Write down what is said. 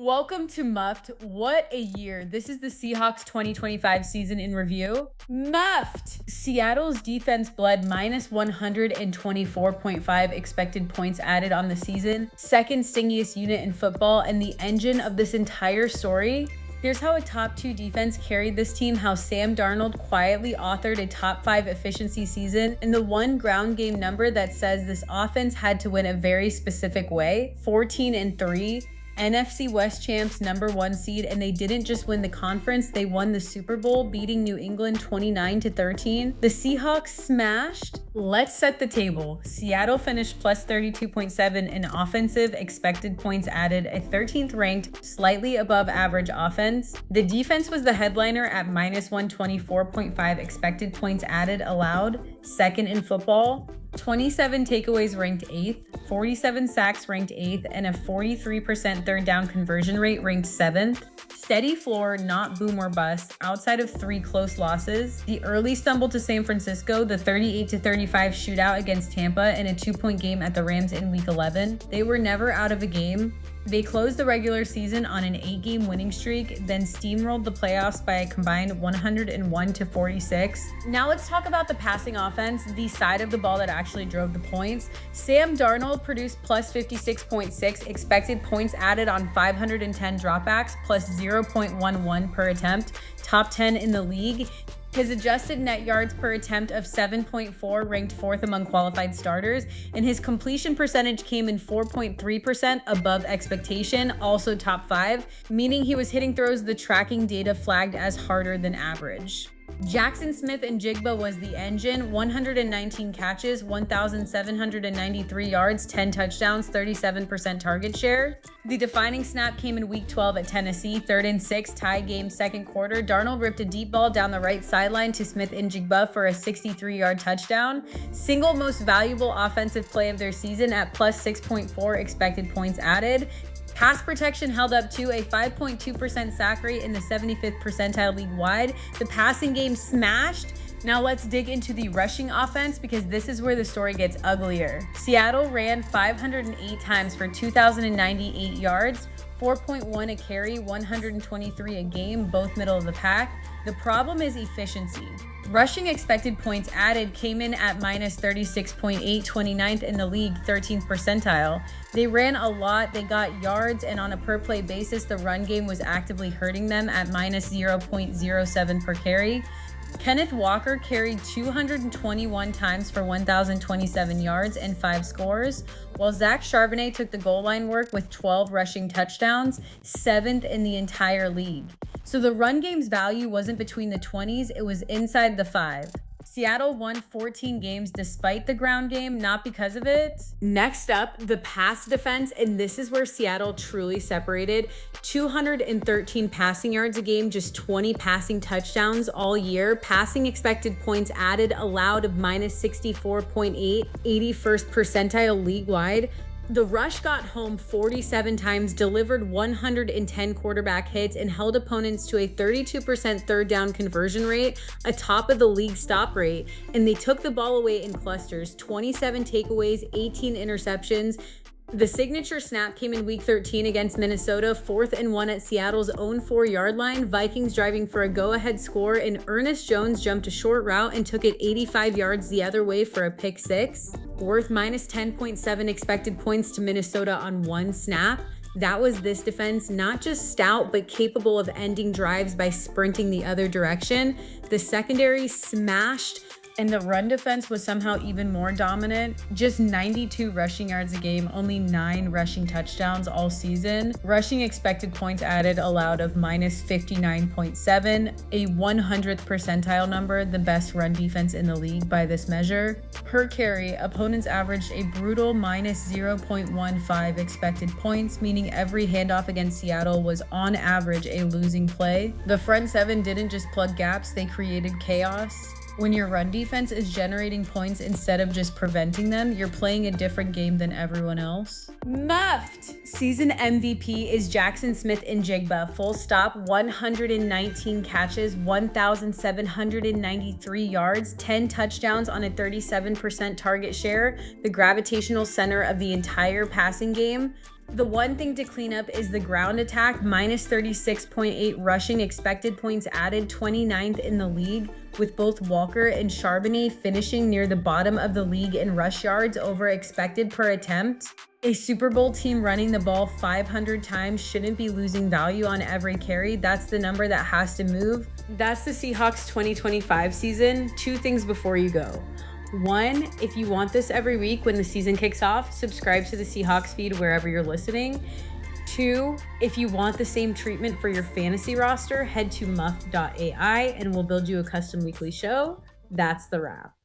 Welcome to Muffed. What a year. This is the Seahawks 2025 season in review. Muffed! Seattle's defense bled minus 124.5 expected points added on the season, second stingiest unit in football, and the engine of this entire story. Here's how a top 2 defense carried this team, how Sam Darnold quietly authored a top 5 efficiency season, and the one ground game number that says this offense had to win a very specific way, 14-3. NFC West Champs #1 seed, and they didn't just win the conference, they won the Super Bowl, beating New England 29-13. The Seahawks smashed. Let's set the table. Seattle finished plus 32.7 in offensive expected points added, a 13th ranked, slightly above average offense. The defense was the headliner at minus 124.5 expected points added allowed, second in football. 27 takeaways ranked 8th, 47 sacks ranked 8th, and a 43% third down conversion rate ranked 7th. Steady floor, not boom or bust, outside of 3 close losses. The early stumble to San Francisco, the 38-35 shootout against Tampa, and a 2-point game at the Rams in Week 11. They were never out of a game. They closed the regular season on an 8-game winning streak, then steamrolled the playoffs by a combined 101-46. Now let's talk about the passing offense, the side of the ball that actually drove the points. Sam Darnold produced plus 56.6 expected points added on 510 dropbacks, plus 0.11 per attempt, top 10 in the league. His adjusted net yards per attempt of 7.4 ranked 4th among qualified starters, and his completion percentage came in 4.3% above expectation, also top 5, meaning he was hitting throws the tracking data flagged as harder than average. Jaxon Smith-Njigba was the engine, 119 catches, 1,793 yards, 10 touchdowns, 37% target share. The defining snap came in Week 12 at Tennessee, 3rd and 6, tie game, second quarter. Darnold ripped a deep ball down the right sideline to Smith-Njigba for a 63-yard touchdown. Single most valuable offensive play of their season at plus 6.4 expected points added. Pass protection held up to a 5.2% sack rate in the 75th percentile league-wide. The passing game smashed. Now let's dig into the rushing offense, because this is where the story gets uglier. Seattle ran 508 times for 2,098 yards, 4.1 a carry, 123 a game, both middle of the pack. The problem is efficiency. Rushing expected points added came in at minus 36.8, 29th in the league, 13th percentile. They ran a lot, they got yards, and on a per play basis, the run game was actively hurting them at minus 0.07 per carry. Kenneth Walker carried 221 times for 1,027 yards and 5 scores, while Zach Charbonnet took the goal line work with 12 rushing touchdowns, 7th in the entire league. So the run game's value wasn't between the 20s, it was inside the 5. Seattle won 14 games despite the ground game, not because of it. Next up, the pass defense, and this is where Seattle truly separated. 213 passing yards a game, just 20 passing touchdowns all year. Passing expected points added allowed of minus 64.8, 81st percentile league-wide. The rush got home 47 times, delivered 110 quarterback hits, and held opponents to a 32% third down conversion rate, atop of the league stop rate. And they took the ball away in clusters, 27 takeaways, 18 interceptions. The signature snap came in Week 13 against Minnesota, 4th and 1 at Seattle's own 4-yard line. Vikings driving for a go-ahead score, and Ernest Jones jumped a short route and took it 85 yards the other way for a pick 6. Worth minus 10.7 expected points to Minnesota on 1 snap. That was this defense, not just stout, but capable of ending drives by sprinting the other direction. The secondary smashed, and the run defense was somehow even more dominant. Just 92 rushing yards a game, only 9 rushing touchdowns all season. Rushing expected points added allowed of minus 59.7, a 100th percentile number, the best run defense in the league by this measure. Per carry, opponents averaged a brutal minus 0.15 expected points, meaning every handoff against Seattle was on average a losing play. The front 7 didn't just plug gaps, they created chaos. When your run defense is generating points instead of just preventing them, you're playing a different game than everyone else. Muffed! Season MVP is Jaxon Smith-Njigba, full stop, 119 catches, 1,793 yards, 10 touchdowns on a 37% target share, the gravitational center of the entire passing game. The one thing to clean up is the ground attack, minus 36.8 rushing expected points added, 29th in the league, with both Walker and Charbonnet finishing near the bottom of the league in rush yards over expected per attempt. A Super Bowl team running the ball 500 times shouldn't be losing value on every carry. That's the number that has to move. That's the Seahawks 2025 season. 2 things before you go. 1, if you want this every week when the season kicks off, subscribe to the Seahawks feed wherever you're listening. 2, if you want the same treatment for your fantasy roster, head to muff.ai and we'll build you a custom weekly show. That's the wrap.